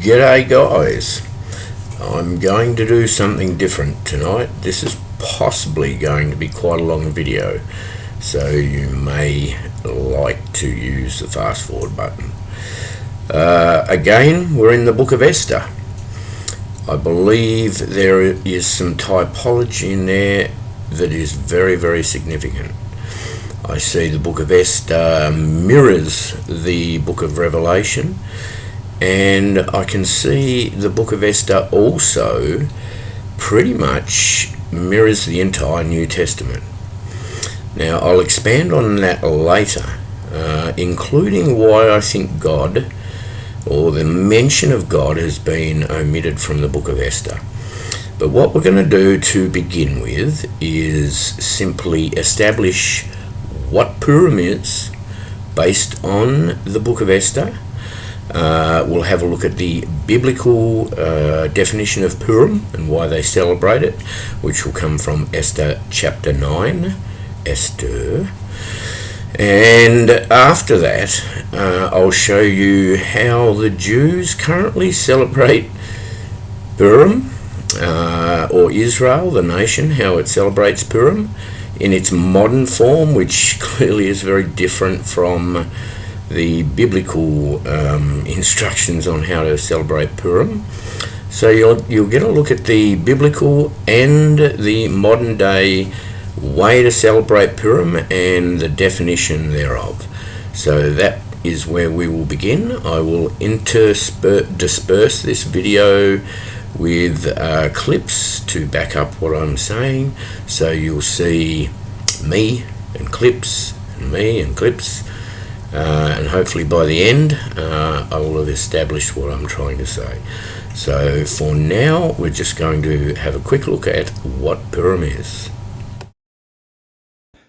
G'day guys, I'm going to do something different tonight. This is possibly going to be quite a long video, so you may like to use the fast forward button. Again, we're in the book of Esther. I believe there is some typology in there that is very, very significant. I see the book of Esther mirrors the book of Revelation, and I can see the book of Esther also pretty much mirrors the entire New Testament. Now, I'll expand on that later, including why I think God, or the mention of God, has been omitted from the book of Esther. But what we're going to do to begin with is simply establish what Purim is based on the book of Esther. We'll have a look at the biblical definition of Purim and why they celebrate it, which will come from Esther chapter 9, Esther. And after that, I'll show you how the Jews currently celebrate Purim, or Israel, the nation, how it celebrates Purim in its modern form, which clearly is very different from the biblical instructions on how to celebrate Purim. So you'll get a look at the biblical and the modern day way to celebrate Purim and the definition thereof. So that is where we will begin. I will disperse this video with clips to back up what I'm saying, so you'll see me and clips and me and clips. And hopefully by the end I will have established what I'm trying to say. So for now, we're just going to have a quick look at what Purim is.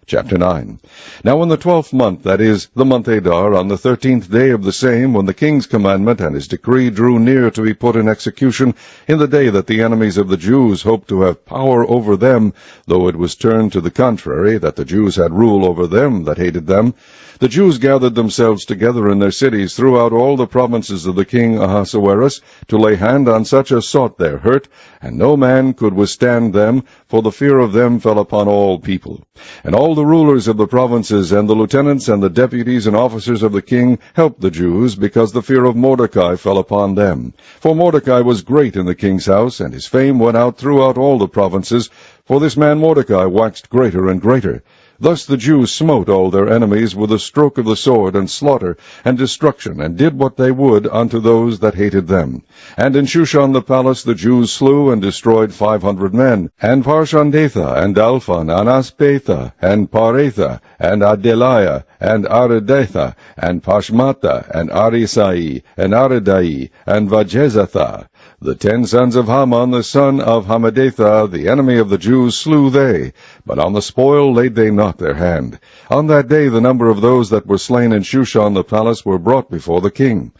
Chapter 9. Now in the 12th month, that is, the month Adar, on the 13th day of the same, when the king's commandment and his decree drew near to be put in execution, in the day that the enemies of the Jews hoped to have power over them, though it was turned to the contrary, that the Jews had rule over them that hated them, the Jews gathered themselves together in their cities throughout all the provinces of the king Ahasuerus, to lay hand on such as sought their hurt, and no man could withstand them, for the fear of them fell upon all people. And all the rulers of the provinces, and the lieutenants, and the deputies, and officers of the king helped the Jews, because the fear of Mordecai fell upon them. For Mordecai was great in the king's house, and his fame went out throughout all the provinces, for this man Mordecai waxed greater and greater. Thus the Jews smote all their enemies with a stroke of the sword, and slaughter, and destruction, and did what they would unto those that hated them. And in Shushan the palace the Jews slew and destroyed 500 men, and Parshandatha, and Dalphon, and Aspatha, and Paratha, and Adeliah, and Aridatha, and Pashmatha, and Arisai, and Aridai, and Vajezatha. The 10 sons of Haman, the son of Hammedatha, the enemy of the Jews, slew they, but on the spoil laid they not their hand. On that day the number of those that were slain in Shushan the palace were brought before the king.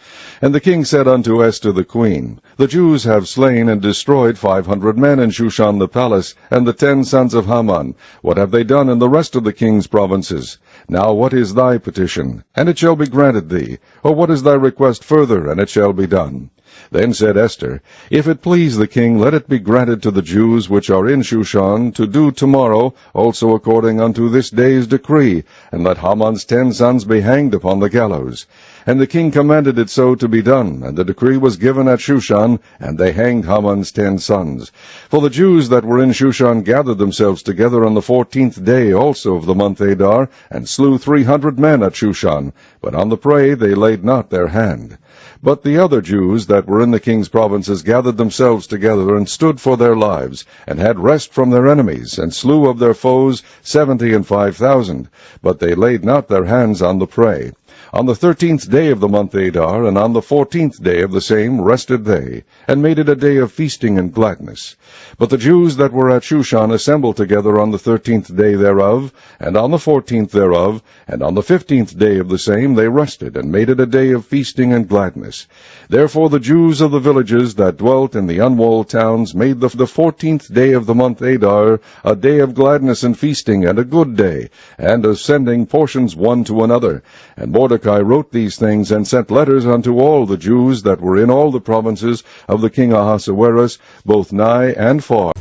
And the king said unto Esther the queen, The Jews have slain and destroyed 500 men in Shushan the palace, and the 10 sons of Haman. What have they done in the rest of the king's provinces? Now what is thy petition? And it shall be granted thee. Or what is thy request further? And it shall be done. Then said Esther, If it please the king, let it be granted to the Jews which are in Shushan to do tomorrow, also according unto this day's decree, and let Haman's 10 sons be hanged upon the gallows. And the king commanded it so to be done, and the decree was given at Shushan, and they hanged Haman's 10 sons. For the Jews that were in Shushan gathered themselves together on the 14th day also of the month Adar, and slew 300 men at Shushan, but on the prey they laid not their hand. But the other Jews that were in the king's provinces gathered themselves together, and stood for their lives, and had rest from their enemies, and slew of their foes 75,000, but they laid not their hands on the prey. On the 13th day of the month Adar, and on the 14th day of the same, rested they, and made it a day of feasting and gladness. But the Jews that were at Shushan assembled together on the 13th day thereof, and on the 14th thereof, and on the 15th day of the same they rested, and made it a day of feasting and gladness. Therefore the Jews of the villages that dwelt in the unwalled towns made the 14th day of the month Adar a day of gladness and feasting, and a good day, and of sending portions one to another. And Mordecai Mordecai wrote these things and sent letters unto all the Jews that were in all the provinces of the king Ahasuerus, both nigh and far.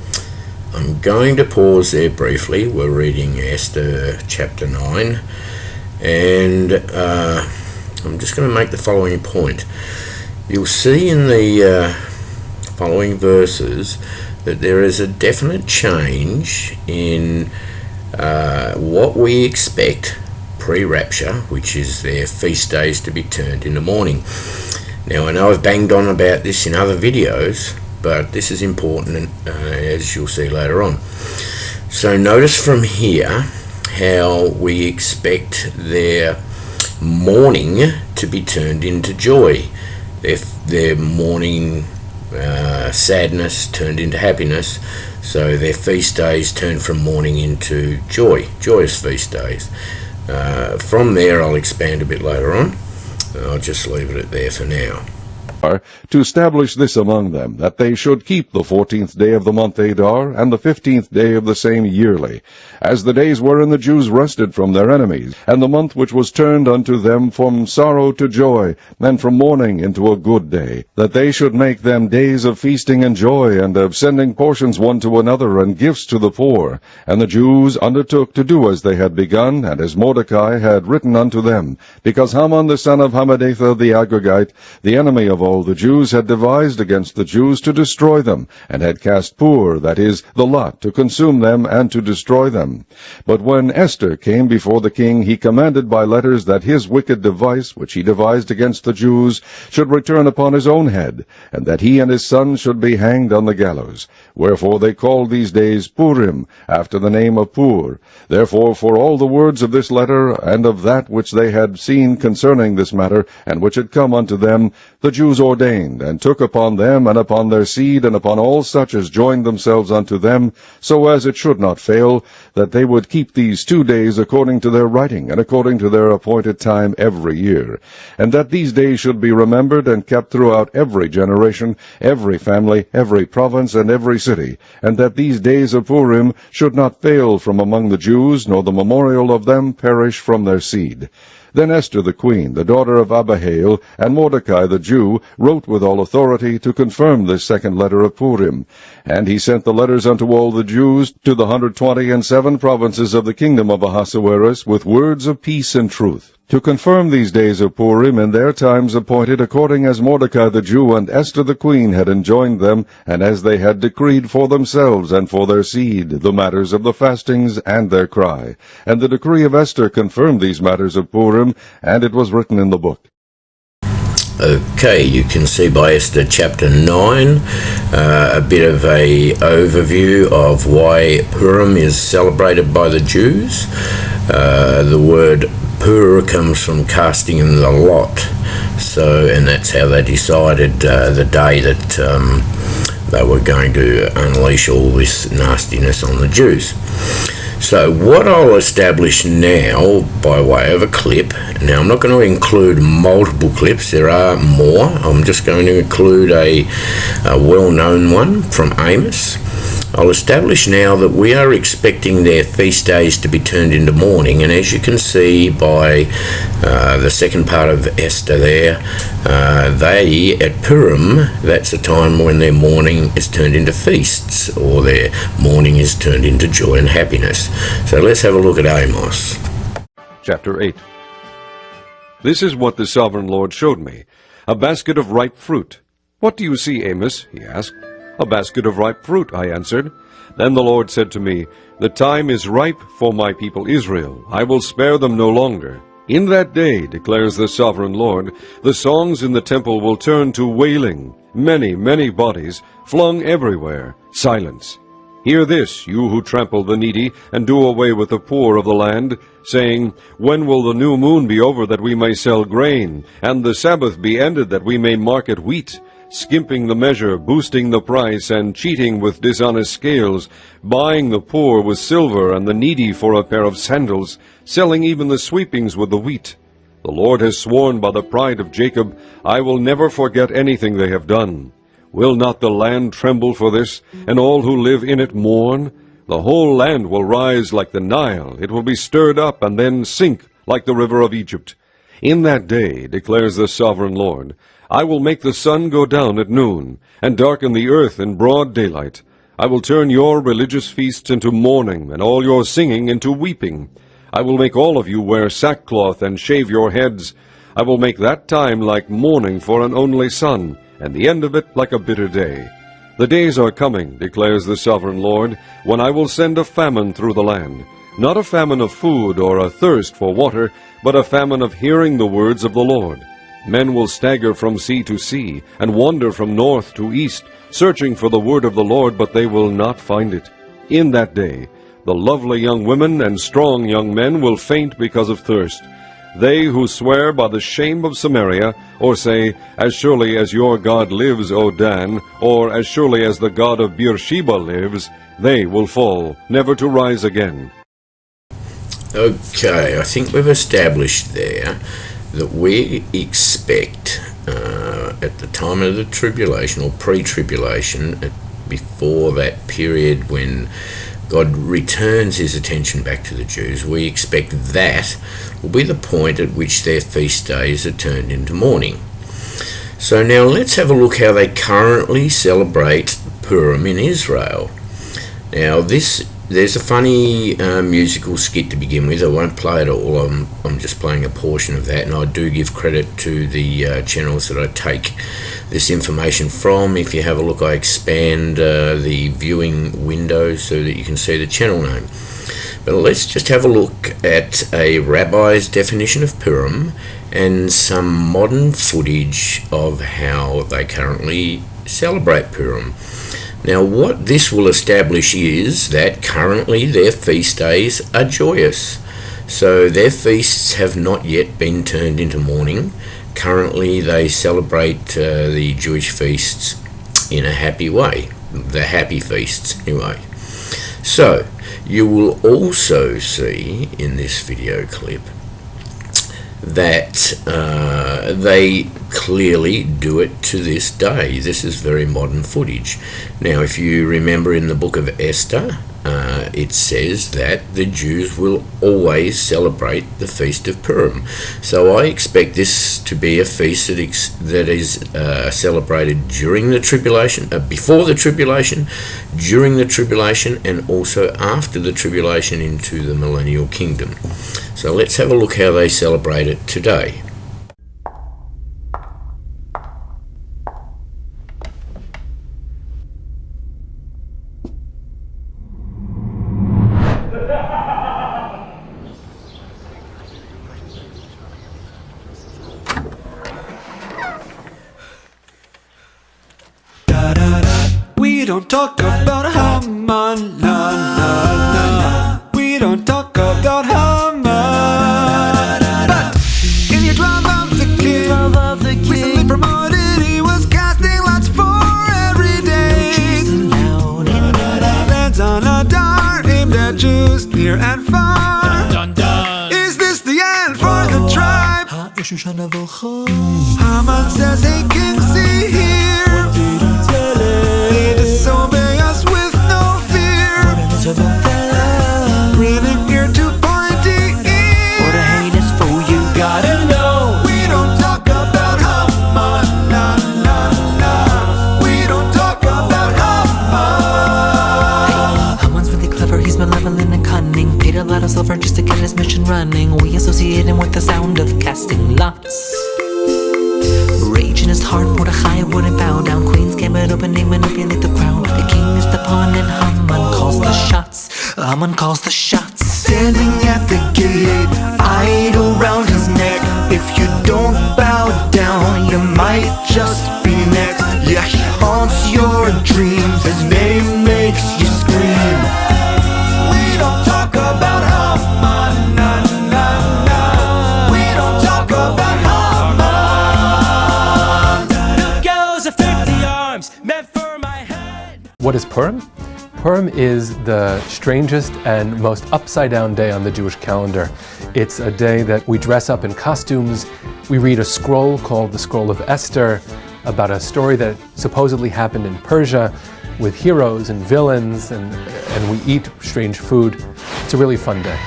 I'm going to pause there briefly. We're reading Esther chapter 9, and I'm just going to make the following point. You'll see in the following verses that there is a definite change in what we expect pre-rapture, which is their feast days to be turned into mourning. Now, I know I've banged on about this in other videos, but this is important, as you'll see later on. So notice from here how we expect their mourning to be turned into joy. If their mourning sadness turned into happiness, so their feast days turned from mourning into joyous feast days. From there I'll expand a bit later on. I'll just leave it there for now. To establish this among them, that they should keep the 14th day of the month Adar, and the 15th day of the same yearly, as the days wherein the Jews rested from their enemies, and the month which was turned unto them from sorrow to joy, and from mourning into a good day, that they should make them days of feasting and joy, and of sending portions one to another, and gifts to the poor. And the Jews undertook to do as they had begun, and as Mordecai had written unto them, because Haman the son of Hammedatha the Agagite, the enemy of all the Jews, had devised against the Jews to destroy them, and had cast Pur, that is, the lot, to consume them and to destroy them. But when Esther came before the king, he commanded by letters that his wicked device, which he devised against the Jews, should return upon his own head, and that he and his sons should be hanged on the gallows. Wherefore they called these days Purim, after the name of Pur. Therefore, for all the words of this letter, and of that which they had seen concerning this matter, and which had come unto them, the Jews ordained, and took upon them, and upon their seed, and upon all such as joined themselves unto them, so as it should not fail, that they would keep these 2 days according to their writing, and according to their appointed time every year, and that these days should be remembered and kept throughout every generation, every family, every province, and every city, and that these days of Purim should not fail from among the Jews, nor the memorial of them perish from their seed. Then Esther the queen, the daughter of Abihail, and Mordecai the Jew, wrote with all authority to confirm this second letter of Purim. And he sent the letters unto all the Jews to the 127 provinces of the kingdom of Ahasuerus, with words of peace and truth, to confirm these days of Purim in their times appointed, according as Mordecai the Jew and Esther the queen had enjoined them, and as they had decreed for themselves and for their seed the matters of the fastings and their cry. And the decree of Esther confirmed these matters of Purim, and it was written in the book. Okay, you can see by Esther chapter 9 a bit of a overview of why Purim is celebrated by the Jews. The word Pur comes from casting in the lot, and that's how they decided the day that they were going to unleash all this nastiness on the Jews. So what I'll establish now by way of a clip, now I'm not going to include multiple clips, there are more, I'm just going to include a well-known one from Amos. I'll establish now that we are expecting their feast days to be turned into mourning, and as you can see by the second part of Esther there, they, at Purim, that's a time when their mourning is turned into feasts, or their mourning is turned into joy and happiness. So let's have a look at Amos. Chapter 8. This is what the sovereign Lord showed me, a basket of ripe fruit. What do you see, Amos? He asked. A basket of ripe fruit, I answered. Then the Lord said to me, The time is ripe for my people Israel. I will spare them no longer. In that day, declares the sovereign Lord, the songs in the temple will turn to wailing. Many, many bodies, flung everywhere. Silence. Hear this, you who trample the needy, and do away with the poor of the land, saying, When will the new moon be over that we may sell grain, and the Sabbath be ended that we may market wheat? Skimping the measure, boosting the price, and cheating with dishonest scales, buying the poor with silver, and the needy for a pair of sandals, selling even the sweepings with the wheat. The Lord has sworn by the pride of Jacob, I will never forget anything they have done. Will not the land tremble for this, and all who live in it mourn? The whole land will rise like the Nile. It will be stirred up, and then sink like the river of Egypt. In that day, declares the sovereign Lord, I will make the sun go down at noon, and darken the earth in broad daylight. I will turn your religious feasts into mourning, and all your singing into weeping. I will make all of you wear sackcloth and shave your heads. I will make that time like mourning for an only son, and the end of it like a bitter day. The days are coming, declares the sovereign Lord, when I will send a famine through the land, not a famine of food or a thirst for water, but a famine of hearing the words of the Lord. Men will stagger from sea to sea, and wander from north to east, searching for the word of the Lord, but they will not find it. In that day, the lovely young women and strong young men will faint because of thirst. They who swear by the shame of Samaria, or say, As surely as your God lives, O Dan, or As surely as the God of Beersheba lives, they will fall, never to rise again. Okay, I think we've established there that we expect at the time of the tribulation, or pre-tribulation, before that period when God returns his attention back to the Jews, we expect that will be the point at which their feast days are turned into mourning. So now let's have a look how they currently celebrate Purim in Israel. Now there's a funny musical skit to begin with. I won't play it all. I'm just playing a portion of that, and I do give credit to the channels that I take this information from. If you have a look, I expand the viewing window so that you can see the channel name. But let's just have a look at a rabbi's definition of Purim and some modern footage of how they currently celebrate Purim. Now, what this will establish is that currently their feast days are joyous. So their feasts have not yet been turned into mourning. Currently they celebrate the Jewish feasts in a happy way, the happy feasts anyway. So you will also see in this video clip that they clearly do it to this day. This is very modern footage. Now, if you remember in the book of Esther, it says that the Jews will always celebrate the Feast of Purim. So I expect this to be a feast that is celebrated during the tribulation, before the tribulation, during the tribulation, and also after the tribulation into the millennial kingdom. So let's have a look how they celebrate it today. We don't talk about Haman, la la la. We don't talk about Haman. But in your drama of the king, recently promoted, he was casting lots for every day. Lands on a dart aimed at Jews near and far. Is this the end for the tribe? Haman says, hey king, see here. They disobey us with no fear. Grinning ear to pointy ear. What a heinous fool, you gotta know. We don't talk about Haman, la la la. We don't talk about Haman. Haman's really clever, he's malevolent and cunning. Paid a lot of silver just to get his mission running. We associate him with the sound of casting lots. Rage in his heart, Mordechai wouldn't bow down. Queen's gambit opening, manipulate the crowd. The king is the pawn and Haman calls the shots. Haman calls the shots. Standing at the gate, idol round his neck. If you don't bow down, you might just be next. Yeah, he haunts your dreams. His name makes you scream. We don't talk about Haman, na na na. We don't talk about Haman. Look goes a 50 arms meant for my head. What is Purim? Purim is the strangest and most upside-down day on the Jewish calendar. It's a day that we dress up in costumes. We read a scroll called the Scroll of Esther about a story that supposedly happened in Persia with heroes and villains, and we eat strange food. It's a really fun day.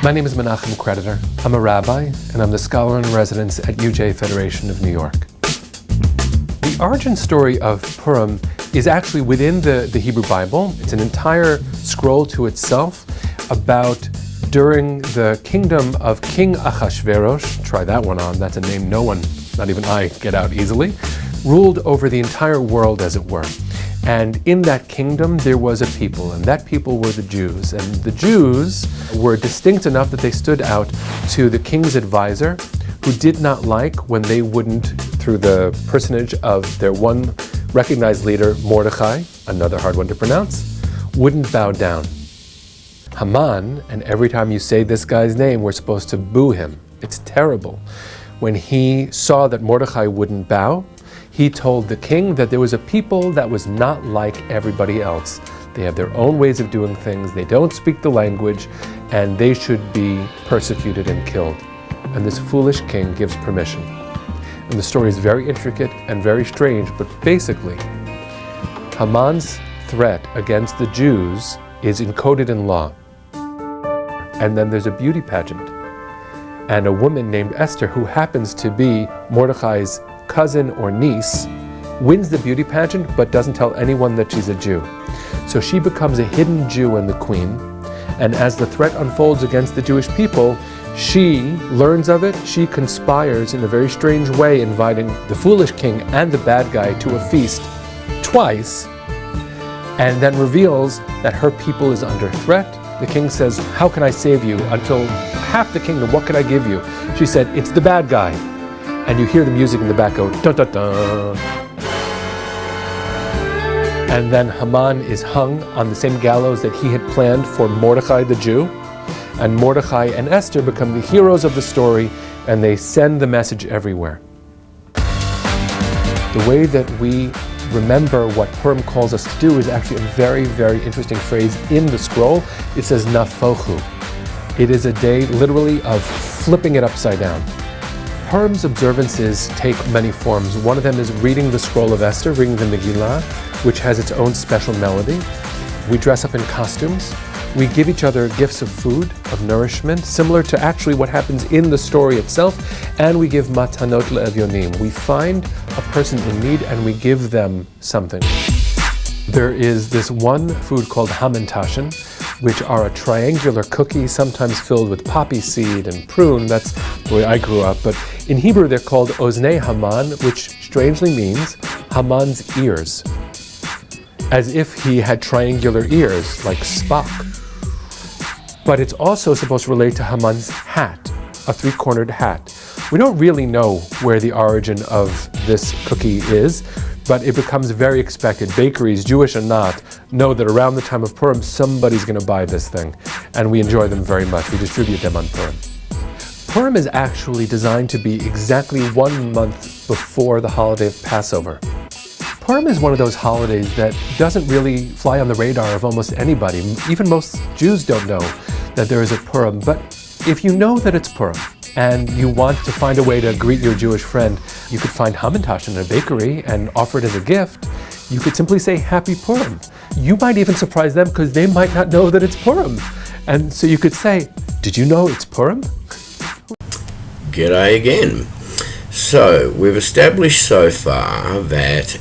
My name is Menachem Creditor. I'm a rabbi, and I'm the scholar in residence at UJ Federation of New York. The origin story of Purim is actually within the Hebrew Bible. It's an entire scroll to itself about during the kingdom of King Achashverosh, try that one on, that's a name no one, not even I, get out easily, ruled over the entire world, as it were. And in that kingdom, there was a people, and that people were the Jews. And the Jews were distinct enough that they stood out to the king's advisor, who did not like when they wouldn't, through the personage of their one recognized leader, Mordechai, another hard one to pronounce, wouldn't bow down. Haman, and every time you say this guy's name, we're supposed to boo him. It's terrible. When he saw that Mordechai wouldn't bow, he told the king that there was a people that was not like everybody else. They have their own ways of doing things, they don't speak the language, and they should be persecuted and killed. And this foolish king gives permission. And the story is very intricate and very strange, but basically, Haman's threat against the Jews is encoded in law. And then there's a beauty pageant. And a woman named Esther, who happens to be Mordechai's cousin or niece, wins the beauty pageant but doesn't tell anyone that she's a Jew. So she becomes a hidden Jew and the queen, and as the threat unfolds against the Jewish people, she learns of it, she conspires in a very strange way, inviting the foolish king and the bad guy to a feast twice, and then reveals that her people is under threat. The king says, "How can I save you? Until half the kingdom, what can I give you?" She said, "It's the bad guy." And you hear the music in the back go, dun dun dun. And then Haman is hung on the same gallows that he had planned for Mordechai the Jew. And Mordechai and Esther become the heroes of the story, and they send the message everywhere. The way that we remember what Purim calls us to do is actually a very, very interesting phrase in the scroll. It says nafochu. It is a day literally of flipping it upside down. Purim's observances take many forms. One of them is reading the scroll of Esther, reading the Megillah, which has its own special melody. We dress up in costumes. We give each other gifts of food, of nourishment, similar to actually what happens in the story itself, and we give matanot le'evyonim. We find a person in need and we give them something. There is this one food called hamantashen, which are a triangular cookie, sometimes filled with poppy seed and prune. That's the way I grew up. But in Hebrew, they're called oznei Haman, which strangely means Haman's ears, as if he had triangular ears, like Spock. But it's also supposed to relate to Haman's hat, a three-cornered hat. We don't really know where the origin of this cookie is, but it becomes very expected. Bakeries, Jewish and not, know that around the time of Purim, somebody's going to buy this thing, and we enjoy them very much. We distribute them on Purim. Purim is actually designed to be exactly 1 month before the holiday of Passover. Purim is one of those holidays that doesn't really fly on the radar of almost anybody. Even most Jews don't know that there is a Purim, but if you know that it's Purim, and you want to find a way to greet your Jewish friend, you could find hamantash in a bakery and offer it as a gift. You could simply say, "Happy Purim." You might even surprise them because they might not know that it's Purim. And so you could say, "Did you know it's Purim?" G'day again. So, we've established so far that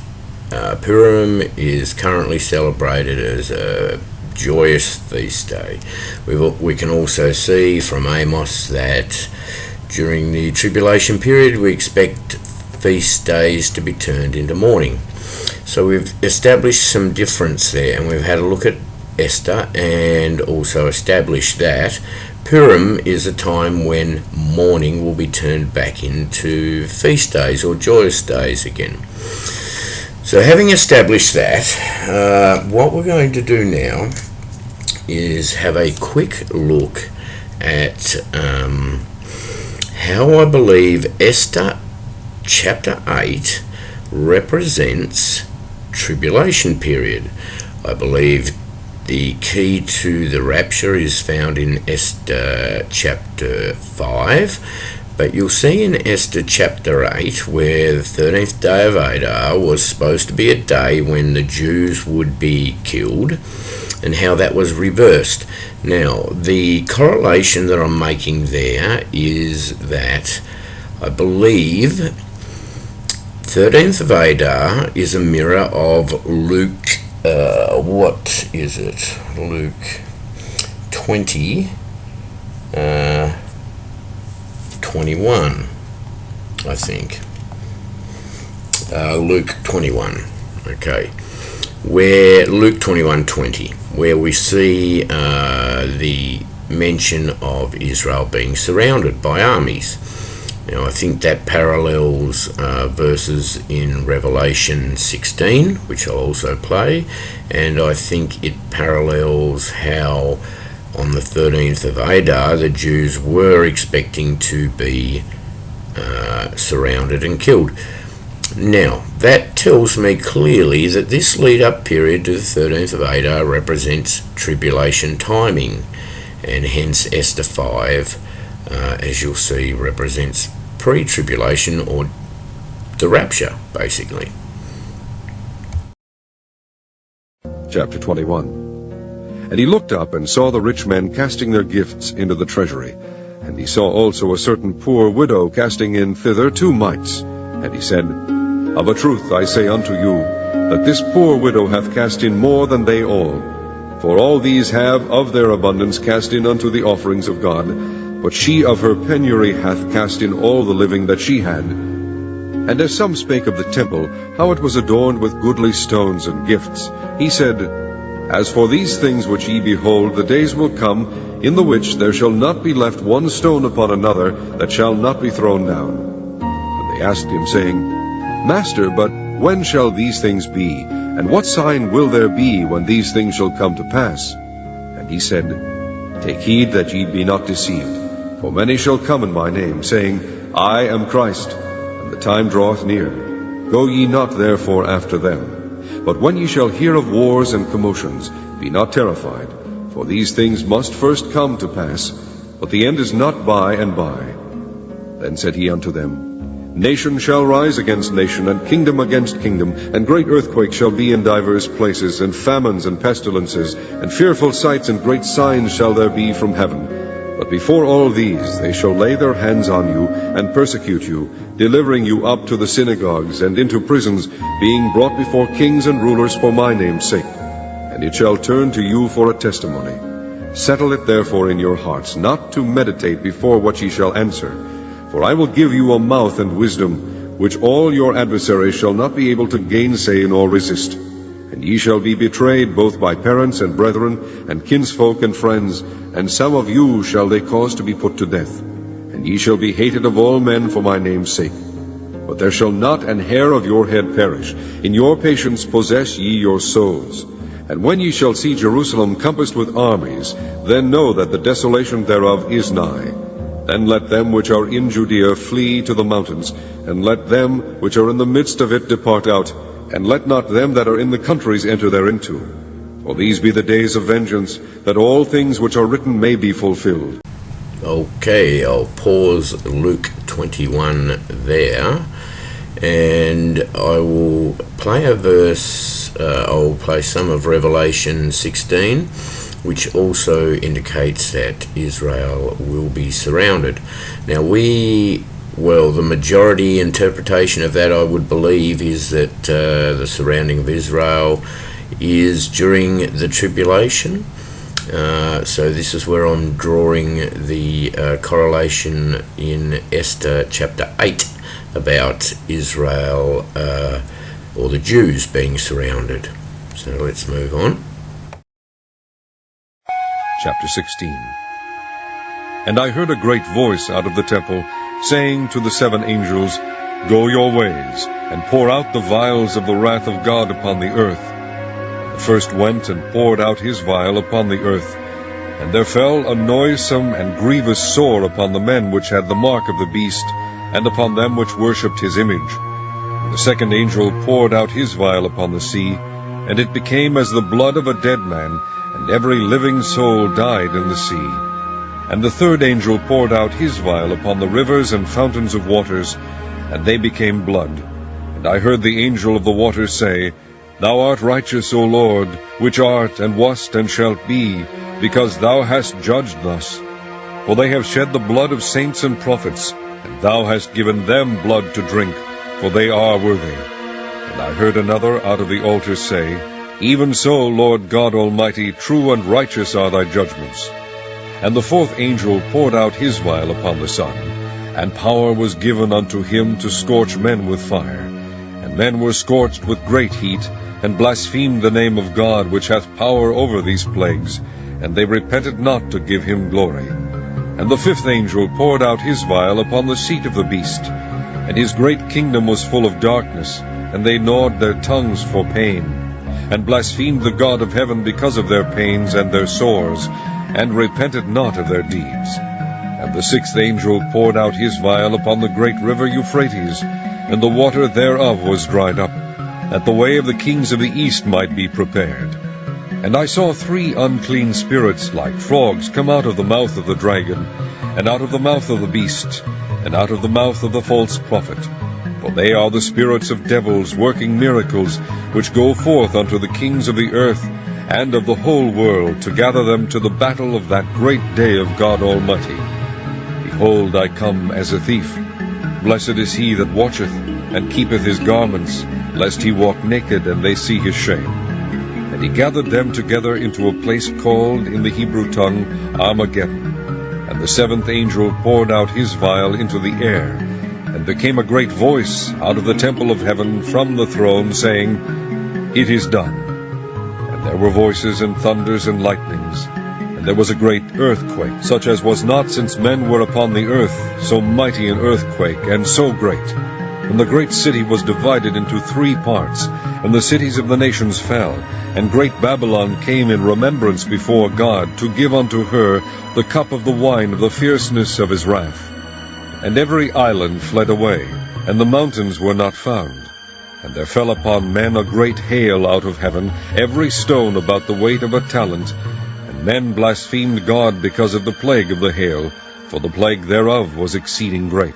Purim is currently celebrated as a joyous feast day. We can also see from Amos that during the tribulation period we expect feast days to be turned into mourning. So we've established some difference there, and we've had a look at Esther and also established that Purim is a time when mourning will be turned back into feast days or joyous days again. So having established that, what we're going to do now is have a quick look at how I believe Esther chapter 8 represents tribulation period. I believe the key to the rapture is found in Esther chapter 5, But you'll see in Esther chapter 8 where the 13th day of Adar was supposed to be a day when the Jews would be killed, and how that was reversed. Now, the correlation that I'm making there is that I believe 13th of Adar is a mirror of Luke, what is it? Luke 20, 21, I think. Luke 21, okay. Where Luke 21:20, where we see the mention of Israel being surrounded by armies. Now, I think that parallels verses in Revelation 16, which I'll also play, and I think it parallels how on the 13th of Adar the Jews were expecting to be surrounded and killed. Now, that tells me clearly that this lead-up period to the 13th of Adar represents tribulation timing, and hence Esther 5, as you'll see, represents pre-tribulation or the rapture, basically. Chapter 21. And he looked up and saw the rich men casting their gifts into the treasury. And he saw also a certain poor widow casting in thither 2 mites. And he said, Of a truth I say unto you, that this poor widow hath cast in more than they all. For all these have of their abundance cast in unto the offerings of God, but she of her penury hath cast in all the living that she had. And as some spake of the temple, how it was adorned with goodly stones and gifts, he said, As for these things which ye behold, the days will come, in the which there shall not be left one stone upon another that shall not be thrown down. And they asked him, saying, Master, but when shall these things be? And what sign will there be when these things shall come to pass? And he said, Take heed that ye be not deceived. For many shall come in my name, saying, I am Christ, and the time draweth near. Go ye not therefore after them. But when ye shall hear of wars and commotions, be not terrified, for these things must first come to pass, but the end is not by and by. Then said he unto them, Nation shall rise against nation, and kingdom against kingdom, and great earthquakes shall be in divers places, and famines and pestilences, and fearful sights and great signs shall there be from heaven. But before all these they shall lay their hands on you, and persecute you, delivering you up to the synagogues and into prisons, being brought before kings and rulers for my name's sake. And it shall turn to you for a testimony. Settle it therefore in your hearts, not to meditate before what ye shall answer. For I will give you a mouth and wisdom, which all your adversaries shall not be able to gainsay nor resist. And ye shall be betrayed both by parents and brethren, and kinsfolk and friends, and some of you shall they cause to be put to death. And ye shall be hated of all men for my name's sake. But there shall not an hair of your head perish. In your patience possess ye your souls. And when ye shall see Jerusalem compassed with armies, then know that the desolation thereof is nigh. Then let them which are in Judea flee to the mountains, and let them which are in the midst of it depart out, and let not them that are in the countries enter thereinto. For these be the days of vengeance, that all things which are written may be fulfilled. Okay, I'll pause Luke 21 there, and I will play a verse, I'll play some of Revelation 16, which also indicates that Israel will be surrounded. Now the majority interpretation of that, I would believe, is that the surrounding of Israel is during the tribulation. So this is where I'm drawing the correlation in Esther chapter 8 about Israel or the Jews being surrounded. So let's move on. Chapter 16. And I heard a great voice out of the temple, saying to the 7 angels, Go your ways, and pour out the vials of the wrath of God upon the earth. The first went and poured out his vial upon the earth, and there fell a noisome and grievous sore upon the men which had the mark of the beast, and upon them which worshipped his image. And the second angel poured out his vial upon the sea, and it became as the blood of a dead man, and every living soul died in the sea. And the third angel poured out his vial upon the rivers and fountains of waters, and they became blood. And I heard the angel of the waters say, Thou art righteous, O Lord, which art, and wast, and shalt be, because thou hast judged thus. For they have shed the blood of saints and prophets, and thou hast given them blood to drink, for they are worthy. And I heard another out of the altar say, Even so, Lord God Almighty, true and righteous are thy judgments. And the fourth angel poured out his vial upon the sun, and power was given unto him to scorch men with fire. And men were scorched with great heat, and blasphemed the name of God, which hath power over these plagues, and they repented not to give him glory. And the fifth angel poured out his vial upon the seat of the beast, and his great kingdom was full of darkness, and they gnawed their tongues for pain, and blasphemed the God of heaven because of their pains and their sores, and repented not of their deeds. And the sixth angel poured out his vial upon the great river Euphrates, and the water thereof was dried up, that the way of the kings of the east might be prepared. And I saw 3 unclean spirits like frogs come out of the mouth of the dragon, and out of the mouth of the beast, and out of the mouth of the false prophet. For they are the spirits of devils working miracles, which go forth unto the kings of the earth and of the whole world, to gather them to the battle of that great day of God Almighty. Behold, I come as a thief. Blessed is he that watcheth, and keepeth his garments, lest he walk naked, and they see his shame. And he gathered them together into a place called in the Hebrew tongue Armageddon. And the seventh angel poured out his vial into the air, and there came a great voice out of the temple of heaven from the throne, saying, It is done. And there were voices and thunders and lightnings, and there was a great earthquake, such as was not since men were upon the earth, so mighty an earthquake, and so great. And the great city was divided into 3 parts, and the cities of the nations fell. And great Babylon came in remembrance before God, to give unto her the cup of the wine of the fierceness of his wrath. And every island fled away, and the mountains were not found. And there fell upon men a great hail out of heaven, every stone about the weight of a talent. And men blasphemed God because of the plague of the hail, for the plague thereof was exceeding great.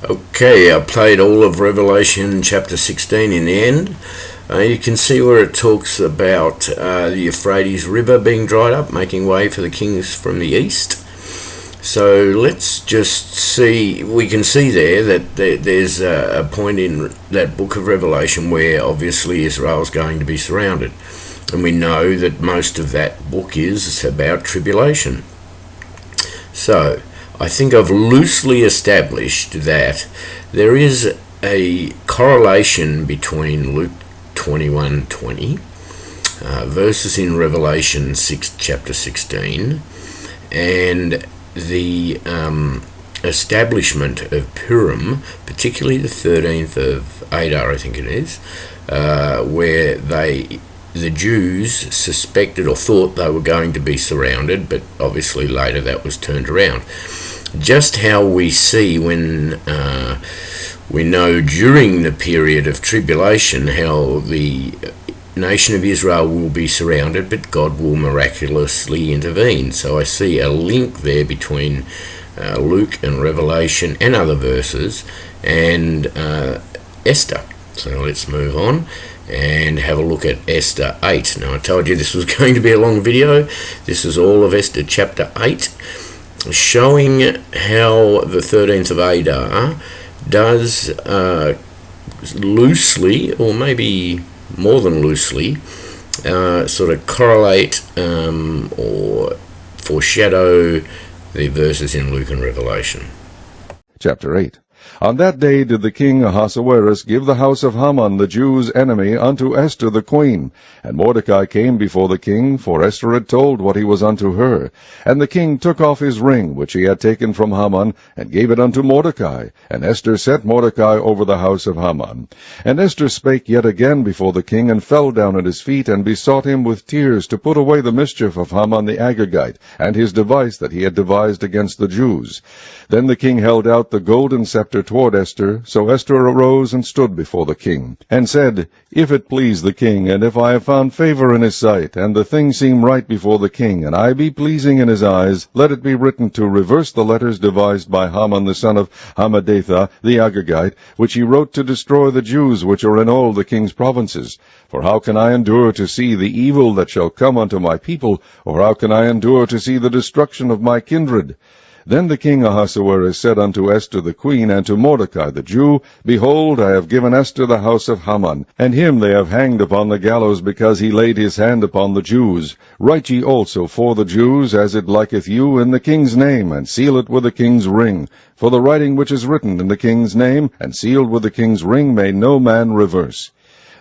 Okay, I played all of Revelation chapter 16 in the end. You can see where it talks about the Euphrates River being dried up, making way for the kings from the east. So let's just see, we can see there that there's a point in that book of Revelation where obviously Israel's going to be surrounded. And we know that most of that book is about tribulation. So I think I've loosely established that there is a correlation between Luke 21:20, verses in Revelation chapter 16, and the establishment of Purim, particularly the 13th of Adar, I think it is, where the Jews suspected or thought they were going to be surrounded, but obviously later that was turned around. Just how we see when we know during the period of tribulation how the nation of Israel will be surrounded, but God will miraculously intervene. So I see a link there between Luke and Revelation and other verses and Esther. So let's move on and have a look at Esther 8. Now I told you this was going to be a long video. This is all of Esther chapter 8, showing how the 13th of Adar does loosely, or maybe more than loosely, sort of correlate or foreshadow the verses in Luke and Revelation. Chapter 8. On that day did the king Ahasuerus give the house of Haman the Jews' enemy unto Esther the queen. And Mordecai came before the king, for Esther had told what he was unto her. And the king took off his ring, which he had taken from Haman, and gave it unto Mordecai. And Esther set Mordecai over the house of Haman. And Esther spake yet again before the king, and fell down at his feet, and besought him with tears to put away the mischief of Haman the Agagite, and his device that he had devised against the Jews. Then the king held out the golden scepter scepter toward Esther. So Esther arose and stood before the king, and said, If it please the king, and if I have found favor in his sight, and the thing seem right before the king, and I be pleasing in his eyes, let it be written to reverse the letters devised by Haman the son of Hammedatha the Agagite, which he wrote to destroy the Jews which are in all the king's provinces. For how can I endure to see the evil that shall come unto my people, or how can I endure to see the destruction of my kindred? Then the king Ahasuerus said unto Esther the queen, and to Mordecai the Jew, Behold, I have given Esther the house of Haman, and him they have hanged upon the gallows, because he laid his hand upon the Jews. Write ye also for the Jews, as it liketh you, in the king's name, and seal it with the king's ring. For the writing which is written in the king's name, and sealed with the king's ring, may no man reverse.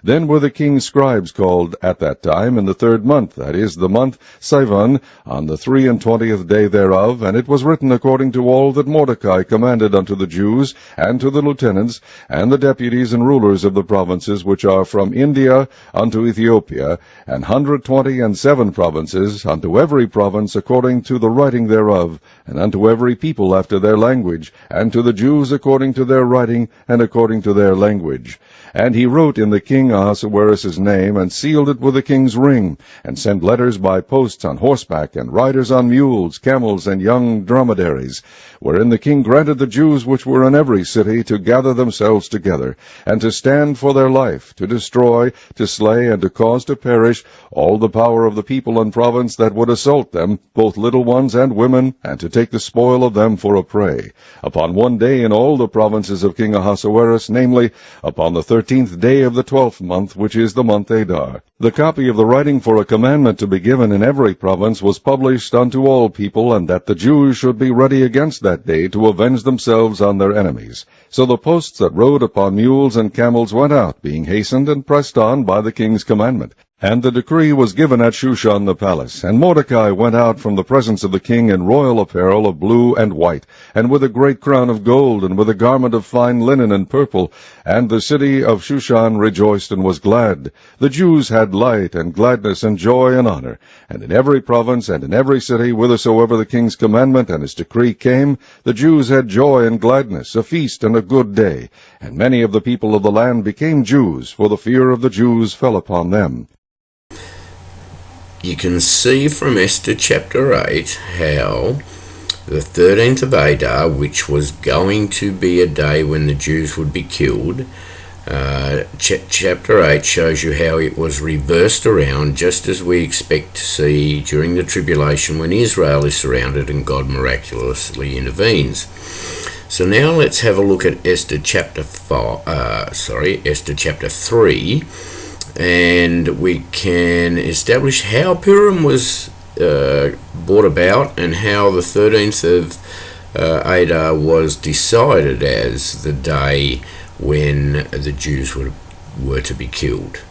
Then were the king's scribes called at that time in the 3rd month, that is, the month Sivan, on the 23 day thereof, and it was written according to all that Mordecai commanded unto the Jews, and to the lieutenants, and the deputies and rulers of the provinces which are from India unto Ethiopia, 127 provinces, unto every province according to the writing thereof, and unto every people after their language, and to the Jews according to their writing, and according to their language. And he wrote in the king Ahasuerus' name, and sealed it with the king's ring, and sent letters by posts on horseback, and riders on mules, camels, and young dromedaries, wherein the king granted the Jews which were in every city to gather themselves together, and to stand for their life, to destroy, to slay, and to cause to perish all the power of the people and province that would assault them, both little ones and women, and to take the spoil of them for a prey, upon one day in all the provinces of King Ahasuerus, namely, upon the 13th day of the 12th month, which is the month Adar. The copy of the writing for a commandment to be given in every province was published unto all people, and that the Jews should be ready against that day to avenge themselves on their enemies. So the posts that rode upon mules and camels went out, being hastened and pressed on by the king's commandment. And the decree was given at Shushan the palace. And Mordecai went out from the presence of the king in royal apparel of blue and white, and with a great crown of gold, and with a garment of fine linen and purple. And the city of Shushan rejoiced and was glad. The Jews had light and gladness and joy and honor. And in every province and in every city, whithersoever the king's commandment and his decree came, the Jews had joy and gladness, a feast and a good day. And many of the people of the land became Jews, for the fear of the Jews fell upon them. You can see from Esther chapter 8 how the 13th of Adar, which was going to be a day when the Jews would be killed, chapter 8 shows you how it was reversed around, just as we expect to see during the tribulation when Israel is surrounded and God miraculously intervenes. So now let's have a look at Esther chapter 3. And we can establish how Purim was brought about, and how the 13th of Adar was decided as the day when the Jews were to be killed.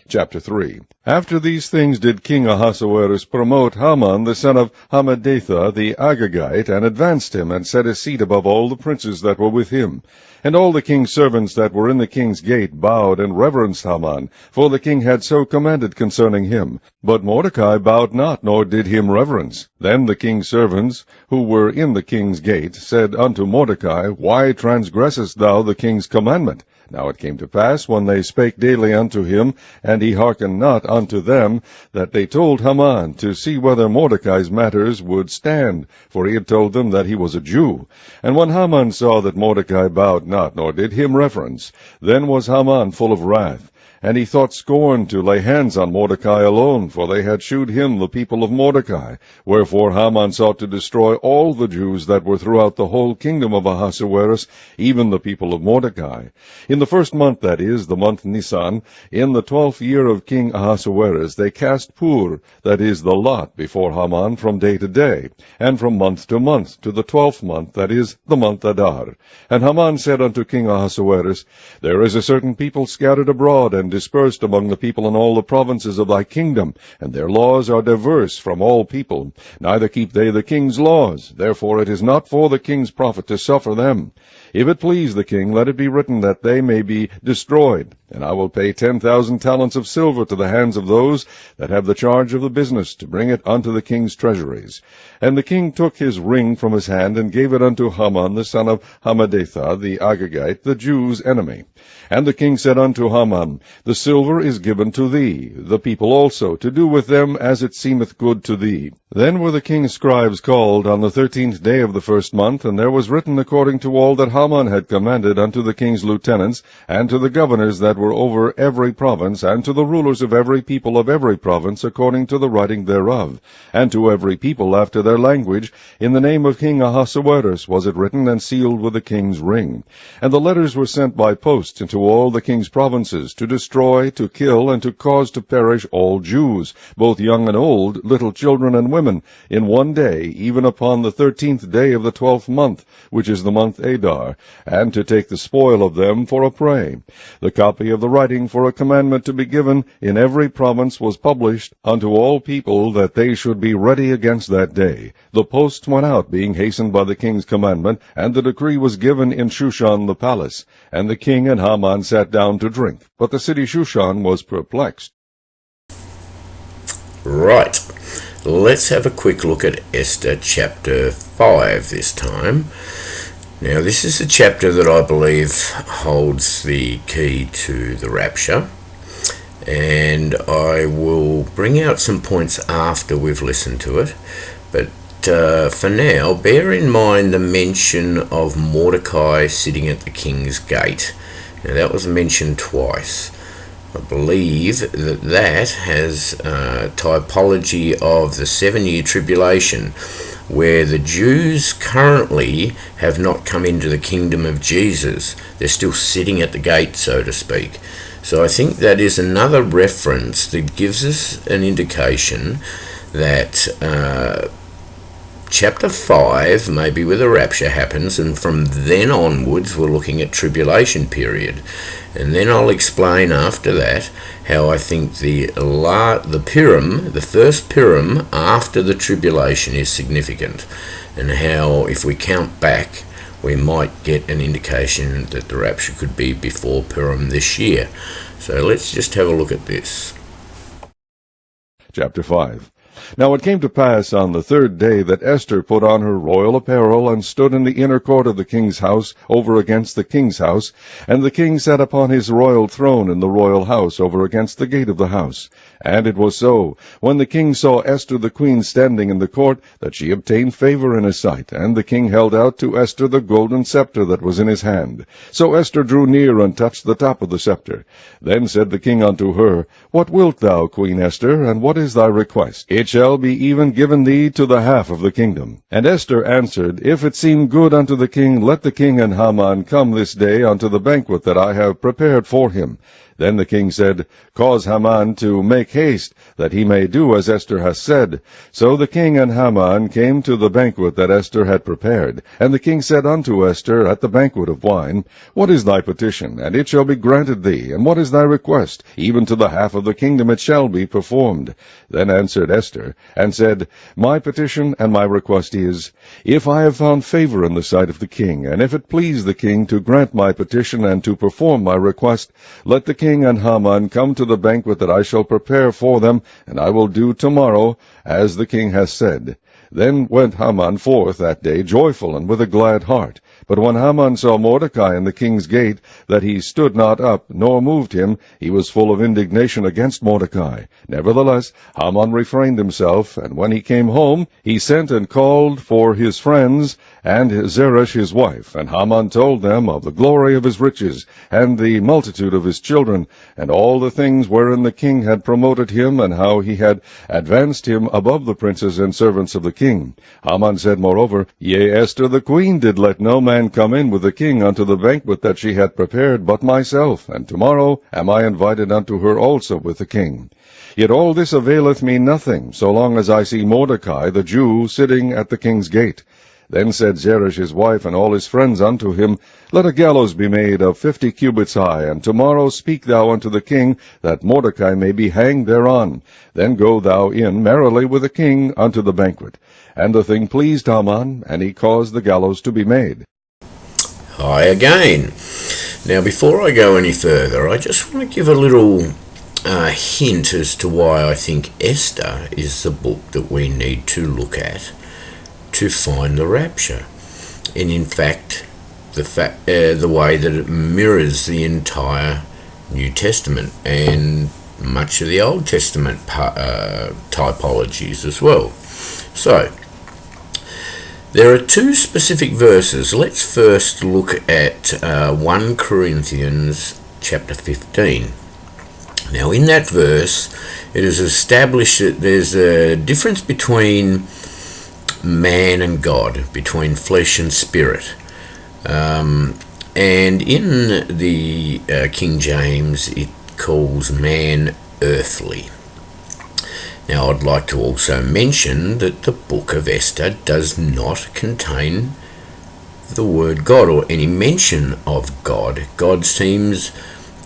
Chapter 3. After these things did King Ahasuerus promote Haman the son of Hammedatha the Agagite, and advanced him, and set his seat above all the princes that were with him. And all the king's servants that were in the king's gate bowed and reverenced Haman, for the king had so commanded concerning him. But Mordecai bowed not, nor did him reverence. Then the king's servants, who were in the king's gate, said unto Mordecai, Why transgressest thou the king's commandment? Now it came to pass, when they spake daily unto him, and he hearkened not unto them, that they told Haman to see whether Mordecai's matters would stand, for he had told them that he was a Jew. And when Haman saw that Mordecai bowed not, nor did him reverence, then was Haman full of wrath. And he thought scorn to lay hands on Mordecai alone, for they had shewed him the people of Mordecai. Wherefore Haman sought to destroy all the Jews that were throughout the whole kingdom of Ahasuerus, even the people of Mordecai. In the 1st month, that is, the month Nisan, in the 12th year of King Ahasuerus, they cast pur, that is, the lot, before Haman from day to day, and from month to month, to the 12th month, that is, the month Adar. And Haman said unto King Ahasuerus, There is a certain people scattered abroad, and dispersed among the people in all the provinces of thy kingdom, and their laws are diverse from all people, neither keep they the king's laws. Therefore it is not for the king's profit to suffer them. If it please the king, let it be written that they may be destroyed, and I will pay 10,000 talents of silver to the hands of those that have the charge of the business, to bring it unto the king's treasuries. And the king took his ring from his hand, and gave it unto Haman the son of Hammedatha the Agagite, the Jews' enemy. And the king said unto Haman, The silver is given to thee, the people also, to do with them as it seemeth good to thee. Then were the king's scribes called on the 13th day of the first month, and there was written according to all that Haman had commanded unto the king's lieutenants, and to the governors that were over every province, and to the rulers of every people of every province, according to the writing thereof, and to every people after their language, in the name of King Ahasuerus was it written, and sealed with the king's ring. And the letters were sent by post into all the king's provinces, to destroy, to kill, and to cause to perish all Jews, both young and old, little children and women, in one day, even upon the 13th day of the 12th month, which is the month Adar, and to take the spoil of them for a prey. The copy of the writing for a commandment to be given in every province was published unto all people, that they should be ready against that day. The post went out, being hastened by the king's commandment, and the decree was given in Shushan the palace. And the king and Haman sat down to drink, but the city Shushan was perplexed. Right. Let's have a quick look at Esther chapter 5 this time. Now, this is a chapter that I believe holds the key to the rapture, and I will bring out some points after we've listened to it. But for now, bear in mind the mention of Mordecai sitting at the king's gate. Now, that was mentioned twice. I believe that has typology of the 7-year tribulation, where the Jews currently have not come into the kingdom of Jesus. They're still sitting at the gate, so to speak. So I think that is another reference that gives us an indication that chapter 5 may be where the rapture happens, and from then onwards we're looking at tribulation period. And then I'll explain after that how I think the Purim, the first Purim after the tribulation, is significant, and how if we count back we might get an indication that the rapture could be before Purim this year. So let's just have a look at this. Chapter 5. Now it came to pass on the 3rd day that Esther put on her royal apparel, and stood in the inner court of the king's house, over against the king's house. And the king sat upon his royal throne in the royal house, over against the gate of the house. And it was so, when the king saw Esther the queen standing in the court, that she obtained favor in his sight. And the king held out to Esther the golden scepter that was in his hand. So Esther drew near, and touched the top of the scepter. Then said the king unto her, What wilt thou, Queen Esther, and what is thy request? It shall be even given thee to the half of the kingdom. And Esther answered, If it seem good unto the king, let the king and Haman come this day unto the banquet that I have prepared for him. Then the king said, Cause Haman to make haste, that he may do as Esther hath said. So the king and Haman came to the banquet that Esther had prepared. And the king said unto Esther at the banquet of wine, What is thy petition? And it shall be granted thee. And what is thy request? Even to the half of the kingdom it shall be performed. Then answered Esther, and said, My petition and my request is, If I have found favor in the sight of the king, and if it please the king to grant my petition and to perform my request, let the king and Haman come to the banquet that I shall prepare for them, and I will do tomorrow as the king hath said. Then went Haman forth that day joyful and with a glad heart. But when Haman saw Mordecai in the king's gate, that he stood not up, nor moved him, he was full of indignation against Mordecai. Nevertheless, Haman refrained himself, and when he came home, he sent and called for his friends, and Zeresh his wife. And Haman told them of the glory of his riches, and the multitude of his children, and all the things wherein the king had promoted him, and how he had advanced him above the princes and servants of the king. Haman said moreover, Yea, Esther the queen did let no man come in with the king unto the banquet that she had prepared but myself, and tomorrow am I invited unto her also with the king. Yet all this availeth me nothing, so long as I see Mordecai the Jew sitting at the king's gate. Then said Zeresh his wife and all his friends unto him, Let a gallows be made of 50 cubits high, and tomorrow speak thou unto the king, that Mordecai may be hanged thereon. Then go thou in merrily with the king unto the banquet. And the thing pleased Haman, and he caused the gallows to be made. Hi again. Now, before I go any further, I just want to give a little hint as to why I think Esther is the book that we need to look at to find the rapture. And in fact, the way that it mirrors the entire New Testament and much of the Old Testament typologies as well. So, there are two specific verses. Let's first look at 1 Corinthians chapter 15. Now, in that verse, it is established that there's a difference between man and God, between flesh and spirit. And in the King James, it calls man earthly. Now, I'd like to also mention that the book of Esther does not contain the word God or any mention of God. God seems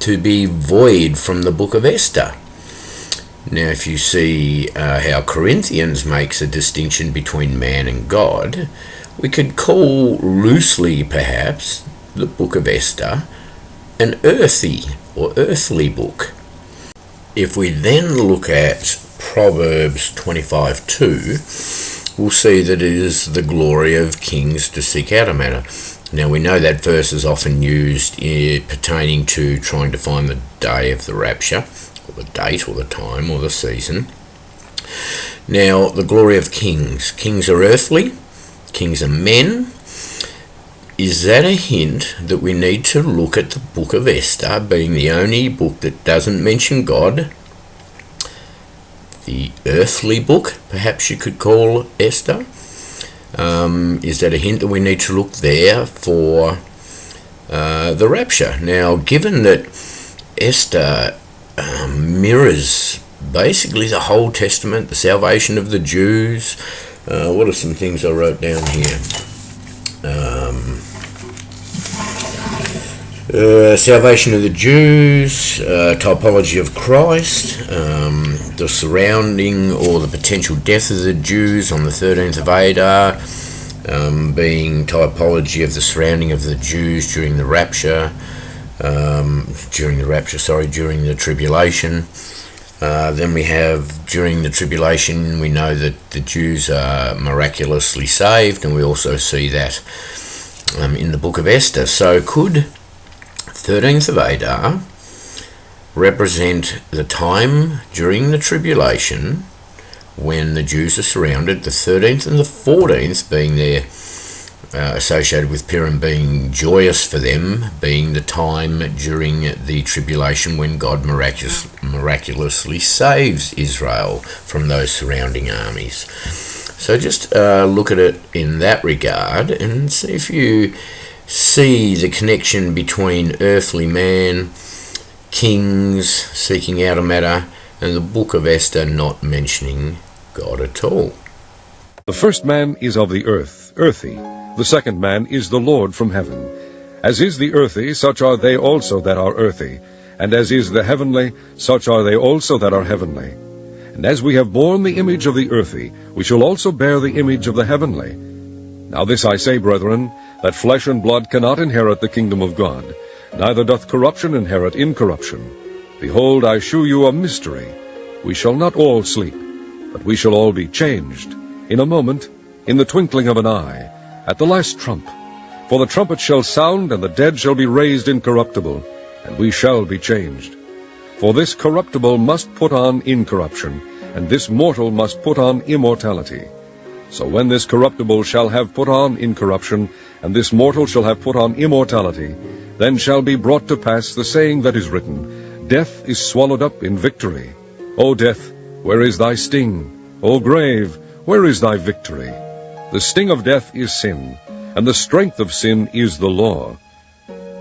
to be void from the book of Esther. Now, if you see how Corinthians makes a distinction between man and God, we could call loosely, perhaps, the book of Esther an earthy or earthly book. If we then look at Proverbs 25:2, we'll see that it is the glory of kings to seek out a matter. Now, we know that verse is often used pertaining to trying to find the day of the rapture, or the date, or the time, or the season. Now, the glory of kings. Kings are earthly, kings are men. Is that a hint that we need to look at the book of Esther, being the only book that doesn't mention God? The earthly book, perhaps you could call Esther. Is that a hint that we need to look there for the rapture? Now, given that Esther mirrors basically the whole Testament, the salvation of the Jews, what are some things I wrote down here? Salvation of the Jews, typology of Christ, the surrounding or the potential death of the Jews on the 13th of Adar, being typology of the surrounding of the Jews during the rapture, during the tribulation. Then we have, during the tribulation, we know that the Jews are miraculously saved, and we also see that in the book of Esther. So could 13th of Adar represent the time during the tribulation when the Jews are surrounded, the 13th and the 14th being there associated with Purim being joyous for them, being the time during the tribulation when God miraculously saves Israel from those surrounding armies. So just look at it in that regard and see if you see the connection between earthly man, kings seeking out a matter, and the book of Esther not mentioning God at all. The first man is of the earth, earthy. The second man is the Lord from heaven. As is the earthy, such are they also that are earthy. And as is the heavenly, such are they also that are heavenly. And as we have borne the image of the earthy, we shall also bear the image of the heavenly. Now this I say, brethren, that flesh and blood cannot inherit the kingdom of God, neither doth corruption inherit incorruption. Behold, I shew you a mystery. We shall not all sleep, but we shall all be changed, in a moment, in the twinkling of an eye, at the last trump. For the trumpet shall sound, and the dead shall be raised incorruptible, and we shall be changed. For this corruptible must put on incorruption, and this mortal must put on immortality. So when this corruptible shall have put on incorruption, and this mortal shall have put on immortality, then shall be brought to pass the saying that is written, Death is swallowed up in victory. O death, where is thy sting? O grave, where is thy victory? The sting of death is sin, and the strength of sin is the law.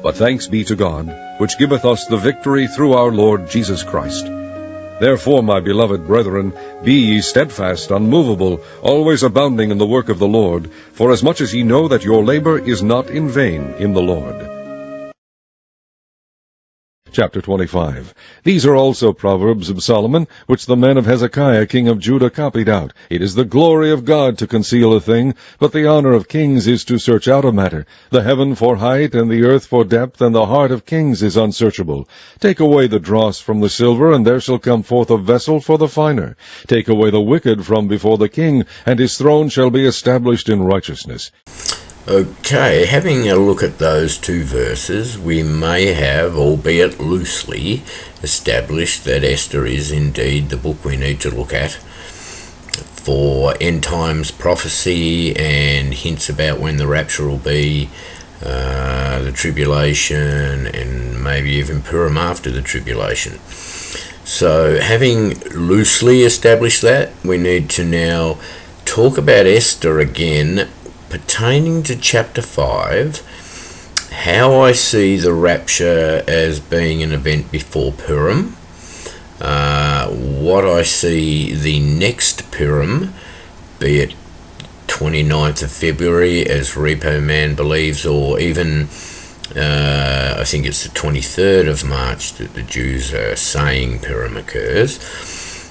But thanks be to God, which giveth us the victory through our Lord Jesus Christ. Therefore, my beloved brethren, be ye steadfast, unmovable, always abounding in the work of the Lord, forasmuch as ye know that your labor is not in vain in the Lord. Chapter 25. These are also Proverbs of Solomon, which the men of Hezekiah king of Judah copied out. It is the glory of God to conceal a thing, but the honor of kings is to search out a matter. The heaven for height, and the earth for depth, and the heart of kings is unsearchable. Take away the dross from the silver, and there shall come forth a vessel for the finer. Take away the wicked from before the king, and his throne shall be established in righteousness. Okay, having a look at those two verses, we may have, albeit loosely, established that Esther is indeed the book we need to look at for end times prophecy and hints about when the rapture will be, the tribulation, and maybe even Purim after the tribulation. So, having loosely established that, we need to now talk about Esther again, pertaining to chapter 5, how I see the rapture as being an event before Purim, what I see the next Purim, be it 29th of February, as Repo Man believes, or even I think it's the 23rd of March that the Jews are saying Purim occurs.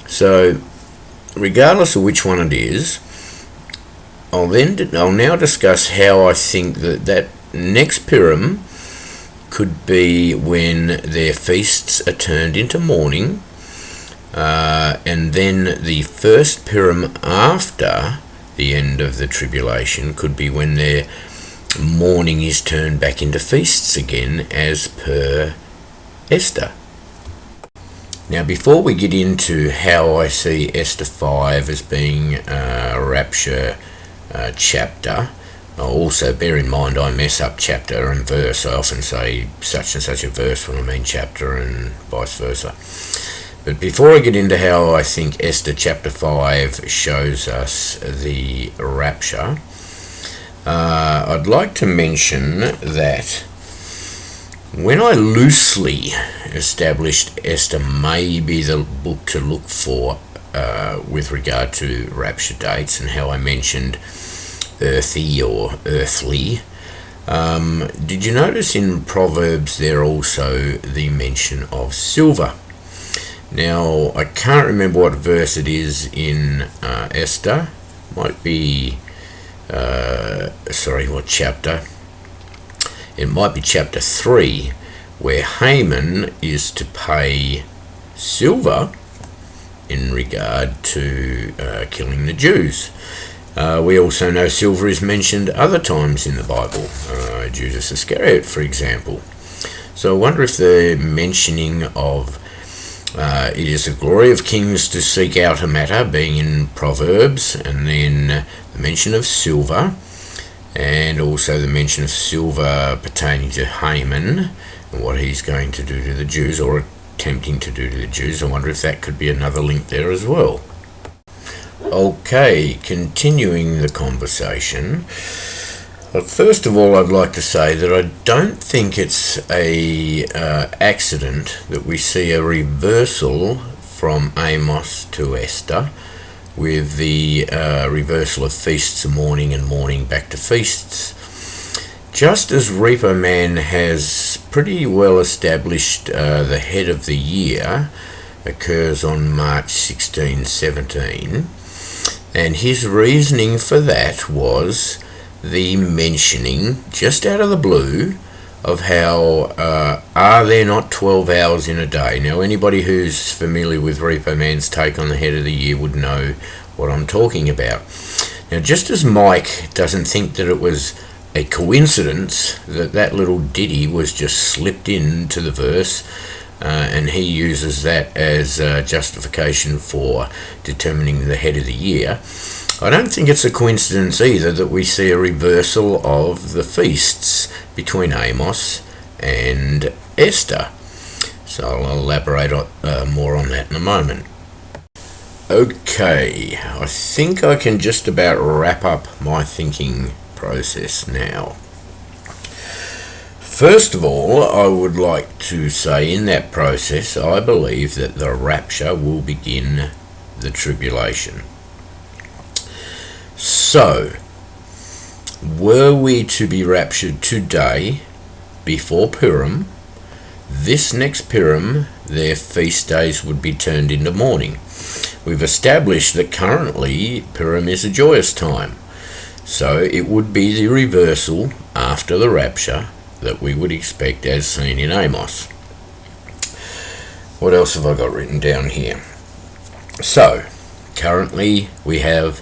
So, regardless of which one it is, I'll now discuss how I think that next Purim could be when their feasts are turned into mourning, and then the first Purim after the end of the tribulation could be when their mourning is turned back into feasts again, as per Esther. Now, before we get into how I see Esther 5 as being a rapture chapter, also bear in mind I mess up chapter and verse. I often say such and such a verse when I mean chapter, and vice versa. But before I get into how I think Esther chapter 5 shows us the rapture, I'd like to mention that when I loosely established Esther may be the book to look for with regard to rapture dates, and how I mentioned earthy or earthly, did you notice in Proverbs there also the mention of silver? Now, I can't remember what verse it is in Esther. Might be, what chapter? It might be chapter 3, where Haman is to pay silver in regard to killing the Jews. We also know silver is mentioned other times in the Bible, Judas Iscariot, for example. So I wonder if the mentioning of it is the glory of kings to seek out a matter, being in Proverbs, and then the mention of silver, and also the mention of silver pertaining to Haman and what he's going to do to the Jews, or attempting to do to the Jews. I wonder if that could be another link there as well. Okay, continuing the conversation. First of all, I'd like to say that I don't think it's a accident that we see a reversal from Amos to Esther, with the reversal of feasts and mourning back to feasts. Just as Repo Man has pretty well established the head of the year occurs on March 16-17, and his reasoning for that was the mentioning, just out of the blue, of how are there not 12 hours in a day? Now, anybody who's familiar with Repo Man's take on the head of the year would know what I'm talking about. Now, just as Mike doesn't think that it was a coincidence that that little ditty was just slipped into the verse, and he uses that as justification for determining the head of the year, I don't think it's a coincidence either that we see a reversal of the feasts between Amos and Esther. So I'll elaborate more on that in a moment. Okay, I think I can just about wrap up my thinking process now. First of all, I would like to say in that process, I believe that the rapture will begin the tribulation. So, were we to be raptured today, before Purim, this next Purim, their feast days would be turned into mourning. We've established that currently Purim is a joyous time, so it would be the reversal after the rapture that we would expect as seen in Amos. What else have I got written down here? So, currently we have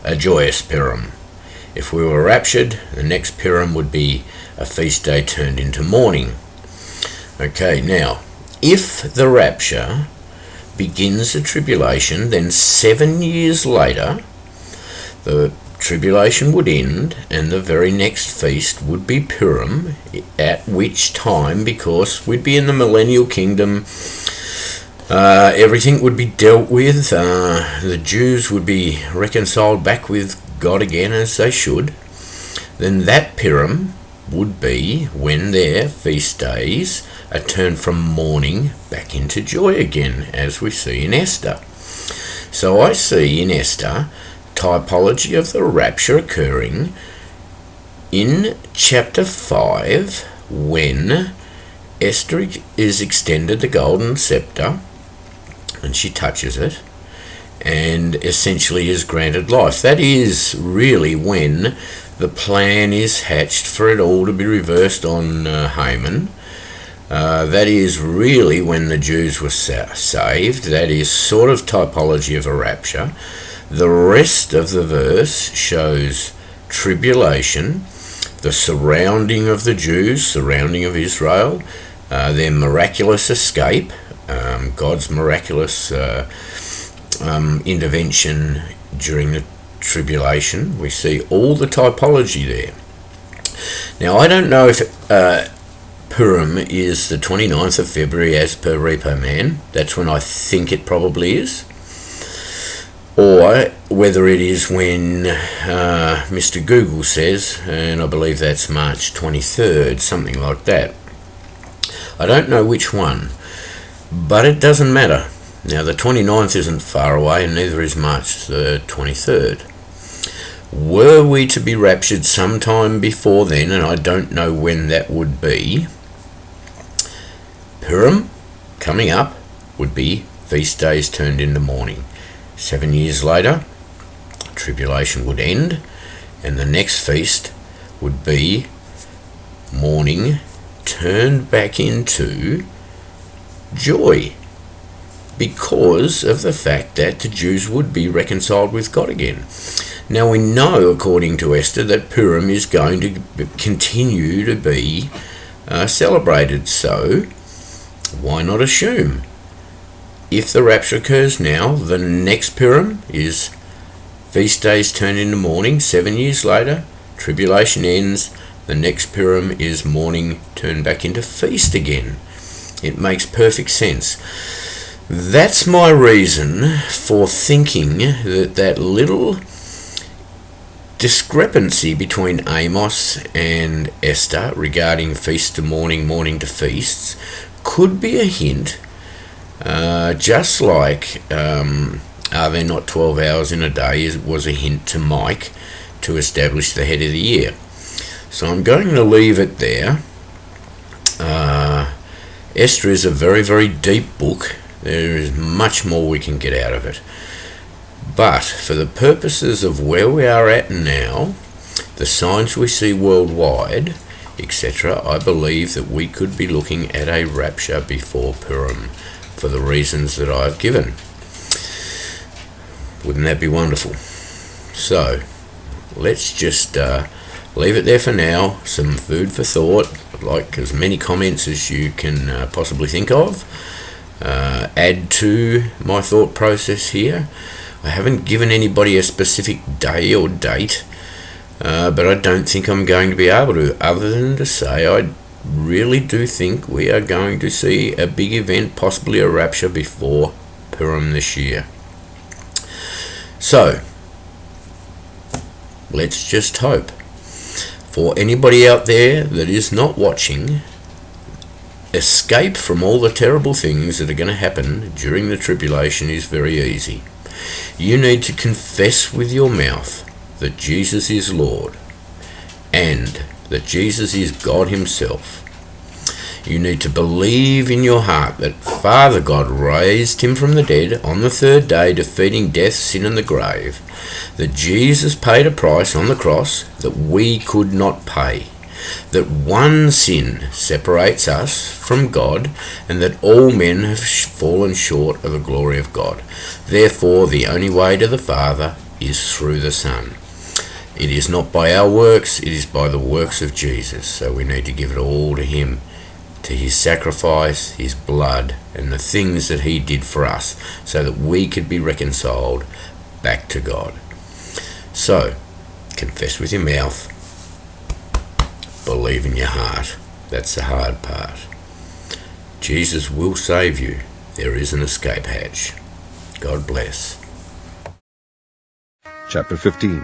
a joyous Purim. If we were raptured, the next Purim would be a feast day turned into mourning. Okay, now, if the rapture begins the tribulation, then 7 years later, the tribulation would end and the very next feast would be Purim, at which time, because we'd be in the millennial kingdom, everything would be dealt with, the Jews would be reconciled back with God again as they should, then that Purim would be when their feast days are turned from mourning back into joy again, as we see in Esther. So I see in Esther typology of the rapture occurring in chapter 5 when Esther is extended the golden scepter and she touches it and essentially is granted life. That is really when the plan is hatched for it all to be reversed on Haman. That is really when the Jews were saved. That is sort of typology of a rapture. The rest of the verse shows tribulation, the surrounding of the Jews, surrounding of Israel, their miraculous escape, God's miraculous intervention during the tribulation. We see all the typology there. Now, I don't know if Purim is the 29th of February as per Repo Man. That's when I think it probably is. Or whether it is when Mr. Google says, and I believe that's March 23rd, something like that. I don't know which one, but it doesn't matter. Now, the 29th isn't far away, and neither is March the 23rd. Were we to be raptured sometime before then, and I don't know when that would be, Purim, coming up, would be feast days turned into mourning. 7 years later, tribulation would end, and the next feast would be mourning turned back into joy, because of the fact that the Jews would be reconciled with God again. Now, we know, according to Esther, that Purim is going to continue to be celebrated, so why not assume? If the rapture occurs now, the next Purim is feast days turned into mourning. 7 years later, tribulation ends. The next Purim is mourning turned back into feast again. It makes perfect sense. That's my reason for thinking that that little discrepancy between Amos and Esther regarding feast to mourning, mourning to feasts, could be a hint, just like are there not 12 hours in a day was a hint to Mike to establish the head of the year. So I'm going to leave it there. Esther is a very, very deep book. There is much more we can get out of it. But for the purposes of where we are at now, the signs we see worldwide, etc., I believe that we could be looking at a rapture before Purim for the reasons that I've given. Wouldn't that be wonderful? So, let's just leave it there for now. Some food for thought. I'd like as many comments as you can possibly think of. Add to my thought process here. I haven't given anybody a specific day or date, but I don't think I'm going to be able to, other than to say I really do think we are going to see a big event, possibly a rapture before Purim this year. So, let's just hope. For anybody out there that is not watching, escape from all the terrible things that are going to happen during the tribulation is very easy. You need to confess with your mouth that Jesus is Lord and that Jesus is God himself. You need to believe in your heart that Father God raised him from the dead on the third day, defeating death, sin, and the grave. That Jesus paid a price on the cross that we could not pay. That one sin separates us from God, and that all men have fallen short of the glory of God. Therefore, the only way to the Father is through the Son. It is not by our works, it is by the works of Jesus. So we need to give it all to him, to his sacrifice, his blood, and the things that he did for us, so that we could be reconciled back to God. So, confess with your mouth, believe in your heart. That's the hard part. Jesus will save you. There is an escape hatch. God bless. Chapter 15.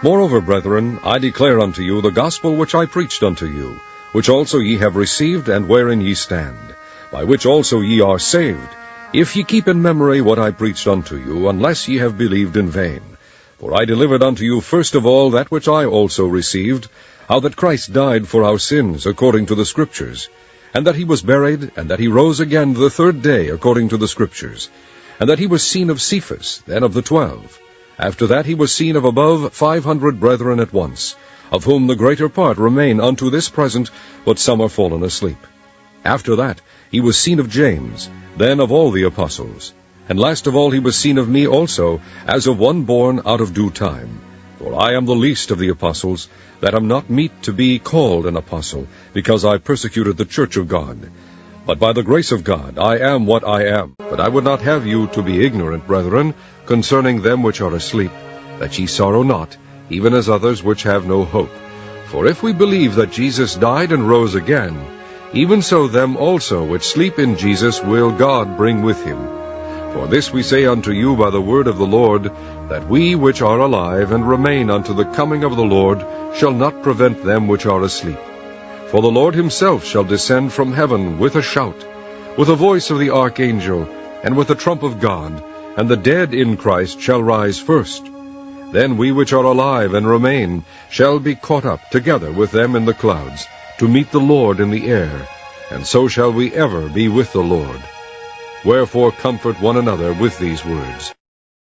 Moreover, brethren, I declare unto you the gospel which I preached unto you, which also ye have received, and wherein ye stand, by which also ye are saved, if ye keep in memory what I preached unto you, unless ye have believed in vain. For I delivered unto you first of all that which I also received, how that Christ died for our sins, according to the Scriptures, and that he was buried, and that he rose again the third day, according to the Scriptures, and that he was seen of Cephas, then of the 12. After that he was seen of above 500 brethren at once, of whom the greater part remain unto this present, but some are fallen asleep. After that he was seen of James, then of all the apostles. And last of all he was seen of me also, as of one born out of due time. For I am the least of the apostles, that am not meet to be called an apostle, because I persecuted the church of God. But by the grace of God I am what I am. But I would not have you to be ignorant, brethren, concerning them which are asleep, that ye sorrow not, even as others which have no hope. For if we believe that Jesus died and rose again, even so them also which sleep in Jesus will God bring with him. For this we say unto you by the word of the Lord, that we which are alive and remain unto the coming of the Lord shall not prevent them which are asleep. For the Lord himself shall descend from heaven with a shout, with the voice of the archangel, and with the trump of God, and the dead in Christ shall rise first. Then we which are alive and remain shall be caught up together with them in the clouds, to meet the Lord in the air, and so shall we ever be with the Lord. Wherefore comfort one another with these words.